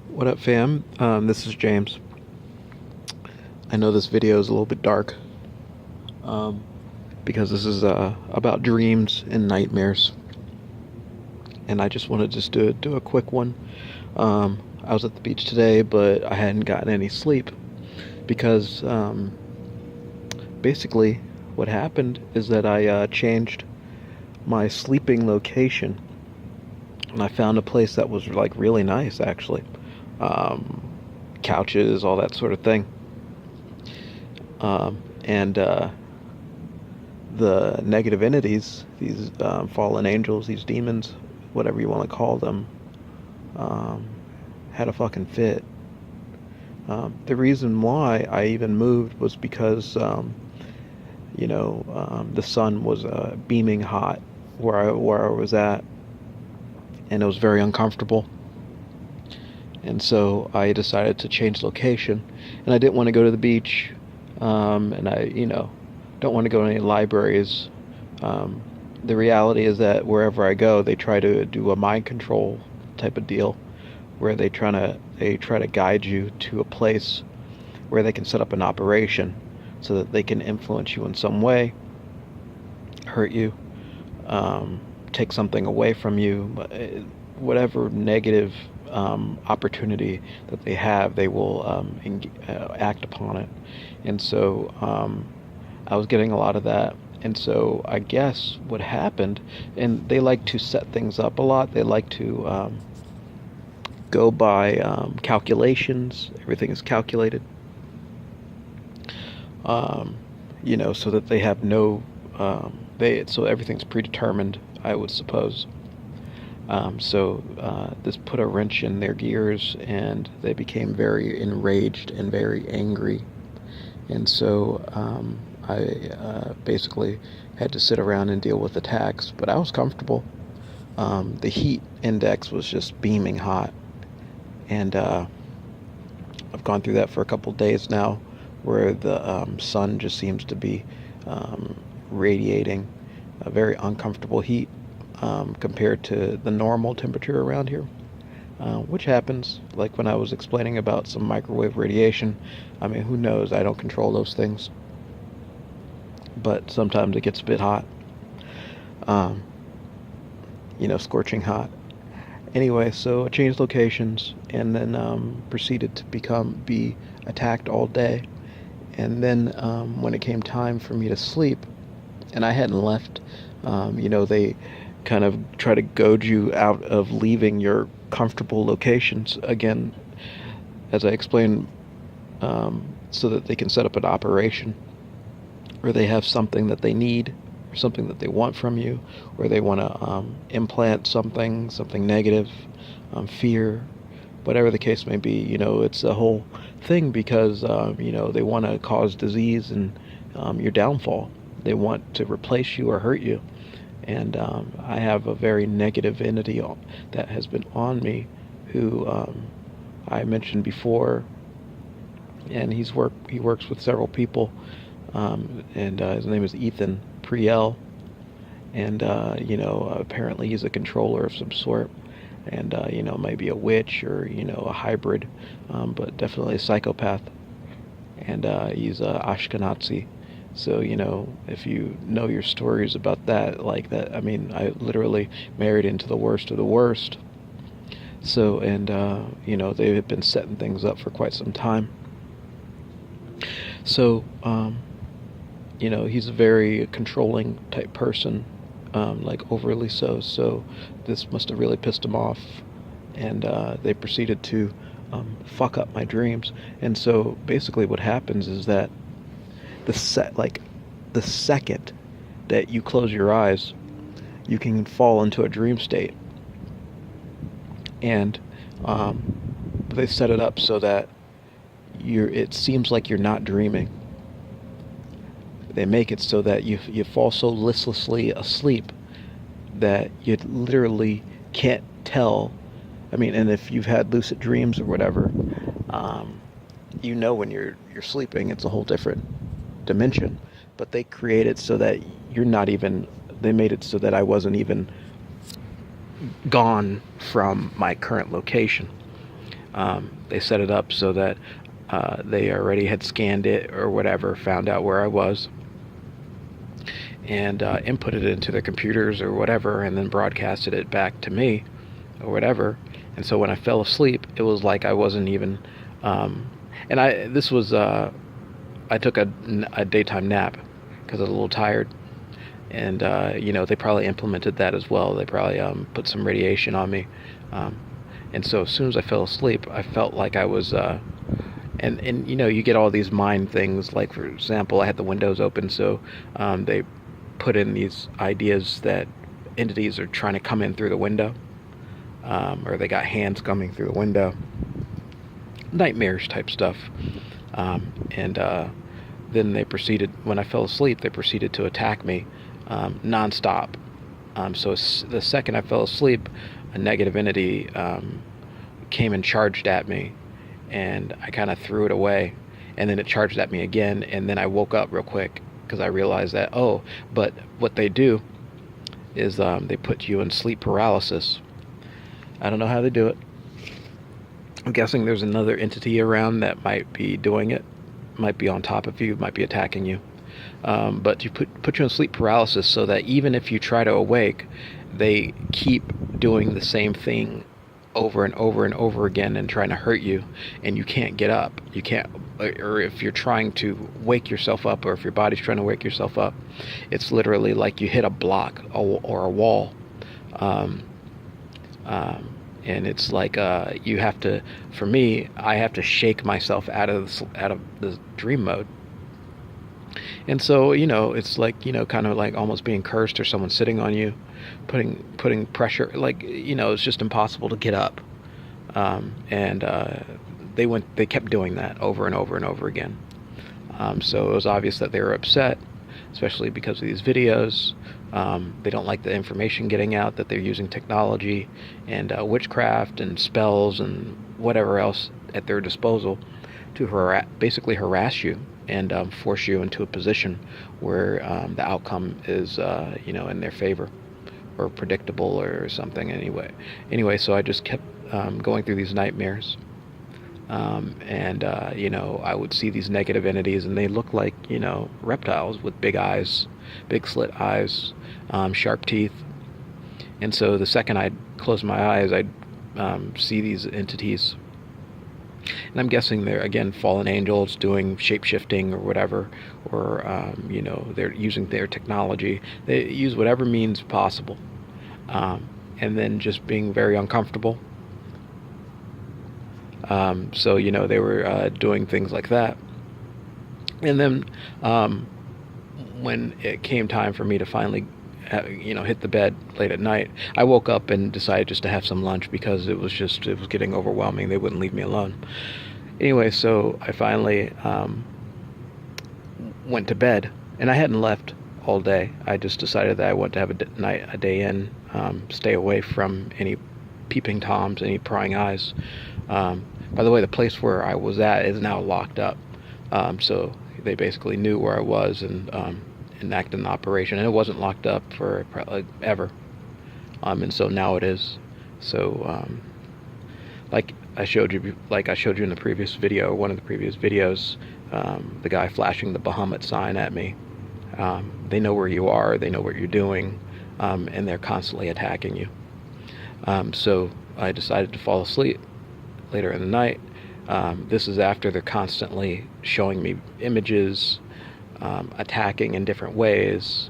What up, fam? This is James. I know this video is a little bit dark um, because this is about dreams and nightmares, and I just wanted to just do a quick one. I was at the beach today, but I hadn't gotten any sleep because basically what happened is that I changed my sleeping location, and I found a place that was like really nice, actually. Um, Couches, all that sort of thing. And The negative entities, these fallen angels, these demons, whatever you want to call them, um, had a fucking fit. The reason why I even moved was because, the sun was beaming hot where I was at, and it was very uncomfortable. And so I decided to change location, and I didn't want to go to the beach, and I don't want to go to any libraries. The reality is that wherever I go, they try to do a mind control type of deal, where they try to guide you to a place where they can set up an operation, so that they can influence you in some way, hurt you, take something away from you, whatever negative opportunity that they have, they will act upon it. And so I was getting a lot of that. And so I guess what happened, and they like to set things up a lot. They like to go by calculations. Everything is calculated, so that they have no, so everything's predetermined, I would suppose. This put a wrench in their gears, and they became very enraged and very angry. And so I basically had to sit around and deal with attacks, but I was comfortable. The heat index was just beaming hot, and I've gone through that for a couple days now, where the sun just seems to be radiating a very uncomfortable heat compared to the normal temperature around here, which happens, like when I was explaining about some microwave radiation. I mean, who knows? I don't control those things, but sometimes it gets a bit hot, um, scorching hot. Anyway, so I changed locations, and then proceeded to be attacked all day. And then when it came time for me to sleep, and I hadn't left, they kind of try to goad you out of leaving your comfortable locations again, as I explained, so that they can set up an operation, or they have something that they need, or something that they want from you, or they want to implant something negative, fear, whatever the case may be. It's a whole thing, because they want to cause disease and your downfall. They want to replace you or hurt you. And I have a very negative entity that has been on me, who I mentioned before, and he works with several people, and his name is Ethan Priel, and apparently he's a controller of some sort, and maybe a witch, or a hybrid, but definitely a psychopath, and he's Ashkenazi. So, if you know your stories about that, like that, I mean, I literally married into the worst of the worst. So, and, they have been setting things up for quite some time. So, he's a very controlling type person, like overly so. So, this must have really pissed him off. And they proceeded to fuck up my dreams. And so, basically, what happens is that the second that you close your eyes, you can fall into a dream state. And they set it up so that it seems like you're not dreaming. They make it so that you fall so listlessly asleep that you literally can't tell. I mean, and if you've had lucid dreams or whatever, when you're sleeping, it's a whole different dimension. But they create it so that they made it so that I wasn't even gone from my current location. They set it up so that they already had scanned it or whatever, found out where I was, and inputted it into their computers or whatever, and then broadcasted it back to me or whatever. And so when I fell asleep, it was like I wasn't even. And I took a daytime nap because I was a little tired, and they probably implemented that as well. They probably put some radiation on me, and so as soon as I fell asleep, I felt like I was. And you get all these mind things. Like, for example, I had the windows open, so they put in these ideas that entities are trying to come in through the window, or they got hands coming through the window. Nightmares type stuff. And then they proceeded, when I fell asleep, they proceeded to attack me nonstop. So the second I fell asleep, a negative entity came and charged at me, and I kind of threw it away, and then it charged at me again, and then I woke up real quick because I realized that, but what they do is they put you in sleep paralysis. I don't know how they do it. I'm guessing there's another entity around that might be doing it, might be on top of you, might be attacking you. But you put you in sleep paralysis so that even if you try to awake, they keep doing the same thing over and over and over again and trying to hurt you, and you can't get up. You can't, or if you're trying to wake yourself up, or if your body's trying to wake yourself up, it's literally like you hit a block or a wall. And it's like you have to. For me, I have to shake myself out of the dream mode. And so it's like kind of like almost being cursed, or someone sitting on you, putting pressure. Like it's just impossible to get up. And they kept doing that over and over and over again. So it was obvious that they were upset, especially because of these videos. They don't like the information getting out, that they're using technology and witchcraft and spells and whatever else at their disposal to basically harass you and force you into a position where the outcome is in their favor or predictable or something. Anyway, so I just kept going through these nightmares. And I would see these negative entities, and they look like reptiles with big eyes, big slit eyes, sharp teeth. And so the second I'd close my eyes, I'd see these entities, and I'm guessing they're again fallen angels doing shape-shifting or whatever, or they're using their technology. They use whatever means possible, and then just being very uncomfortable. So they were doing things like that. And then when it came time for me to finally hit the bed late at night, I woke up and decided just to have some lunch because it was getting overwhelming. They wouldn't leave me alone. Anyway, so I finally went to bed, and I hadn't left all day. I just decided that I wanted to have a day in, stay away from any peeping toms, any prying eyes. By the way, the place where I was at is now locked up. So they basically knew where I was and enacted an operation. And it wasn't locked up for ever. And so now it is. So like I showed you in the previous video, one of the previous videos, the guy flashing the Bahamut sign at me. They know where you are. They know what you're doing. And they're constantly attacking you. So I decided to fall asleep later in the night. This is after they're constantly showing me images, attacking in different ways,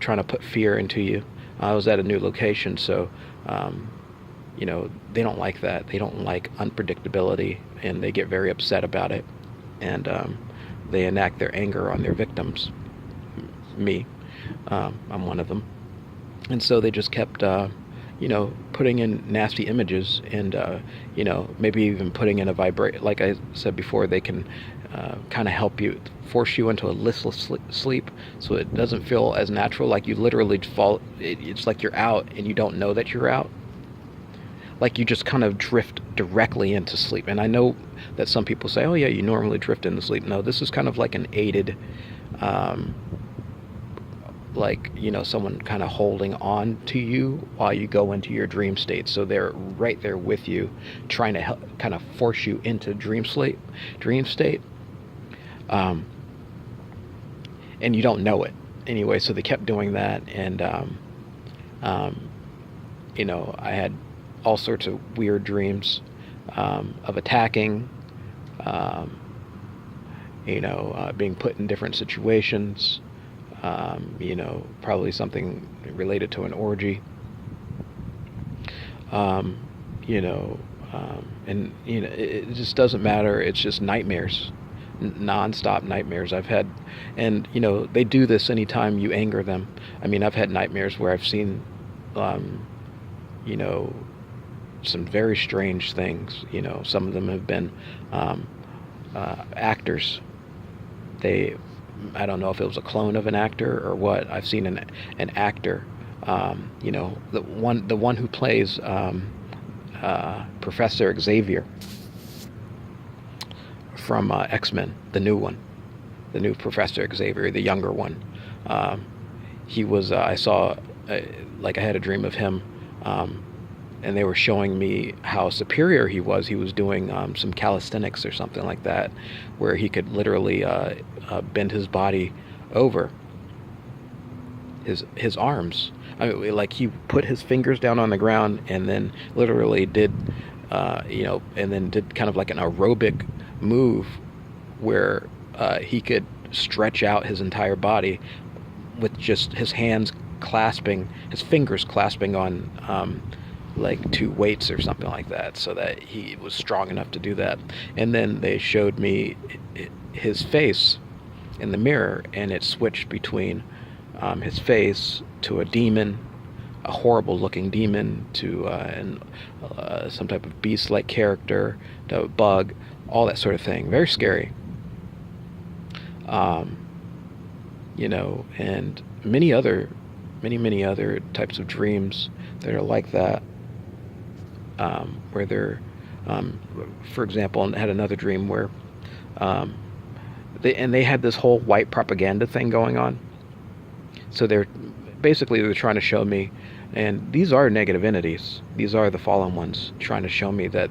trying to put fear into you. I was at a new location, so they don't like that. They don't like unpredictability, and they get very upset about it, and they enact their anger on their victims. Me, I'm one of them. And so they just kept putting in nasty images, and maybe even putting in a vibrate. Like I said before, they can kind of help you, force you into a listless sleep, so it doesn't feel as natural. Like you literally fall. It's like you're out, and you don't know that you're out. Like you just kind of drift directly into sleep. And I know that some people say, "Oh yeah, you normally drift into sleep." No, this is kind of like an aided like, someone kind of holding on to you while you go into your dream state. So they're right there with you, trying to help, kind of force you into dream state, um, and you don't know it anyway. So they kept doing that, and um, I had all sorts of weird dreams, of attacking, um, being put in different situations, probably something related to an orgy, um, and it just doesn't matter. It's just nightmares, non-stop nightmares I've had. And they do this anytime you anger them. I mean, I've had nightmares where I've seen, um, you know some very strange things. Some of them have been, um, actors. They, I don't know if it was a clone of an actor or what. I've seen an actor, the one who plays, Professor Xavier from, X-Men, the new one, the new Professor Xavier, the younger one. Um, he was, I saw, like, I had a dream of him, um, and they were showing me how superior he was. He was doing, some calisthenics or something like that, where he could literally, bend his body over his arms. I mean, like, he put his fingers down on the ground and then literally did, and then did kind of like an aerobic move where, he could stretch out his entire body with just his fingers clasping on, like, two weights or something like that, so that he was strong enough to do that. And then they showed me his face in the mirror, and it switched between, his face to a demon, a horrible looking demon, to, some type of beast like character, to a bug, all that sort of thing. Very scary. um, and many other types of dreams that are like that, where they're, um, for example, I had another dream where, um, they had this whole white propaganda thing going on. So they're trying to show me, and these are negative entities. These are the fallen ones trying to show me that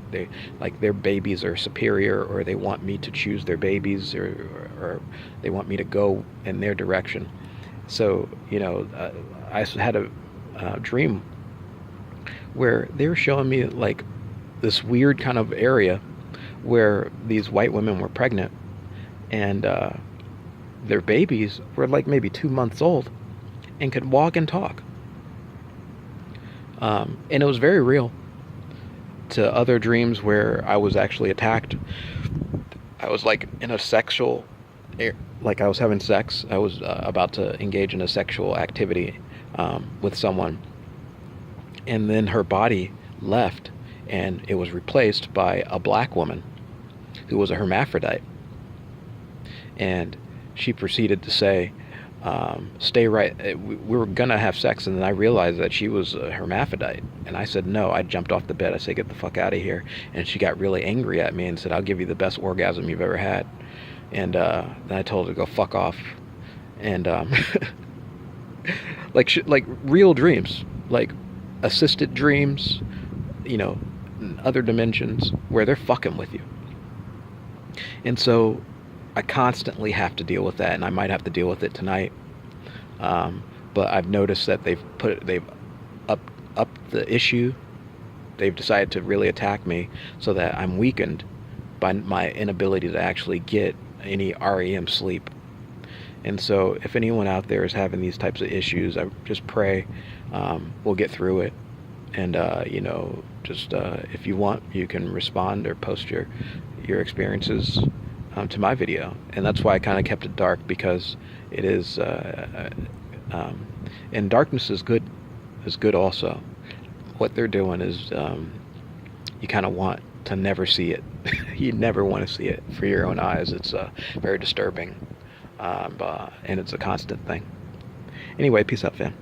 their babies are superior, or they want me to choose their babies, or they want me to go in their direction. So, I had a, dream where they were showing me, like, this weird kind of area where these white women were pregnant, and, their babies were like maybe 2 months old and could walk and talk. And it was very real to other dreams where I was actually attacked. I was, like, in a sexual, like, I was having sex. I was, about to engage in a sexual activity, with someone, and then her body left, and it was replaced by a black woman who was a hermaphrodite. And she proceeded to say, stay right. We were gonna have sex, and then I realized that she was a hermaphrodite, and I said no. I jumped off the bed. I said, get the fuck out of here. And she got really angry at me and said, I'll give you the best orgasm you've ever had. And, then I told her to go fuck off. And, like real dreams, like assisted dreams, in other dimensions where they're fucking with you. And so I constantly have to deal with that, and I might have to deal with it tonight. But I've noticed that they've upped the issue. They've decided to really attack me, so that I'm weakened by my inability to actually get any REM sleep. And so if anyone out there is having these types of issues, I just pray, we'll get through it. And, just, if you want, you can respond or post your experiences, to my video. And that's why I kind of kept it dark, because it is, and darkness is good also. What they're doing is, you kind of want to never see it. You never want to see it for your own eyes. It's, very disturbing, and it's a constant thing. Anyway, peace out, fam.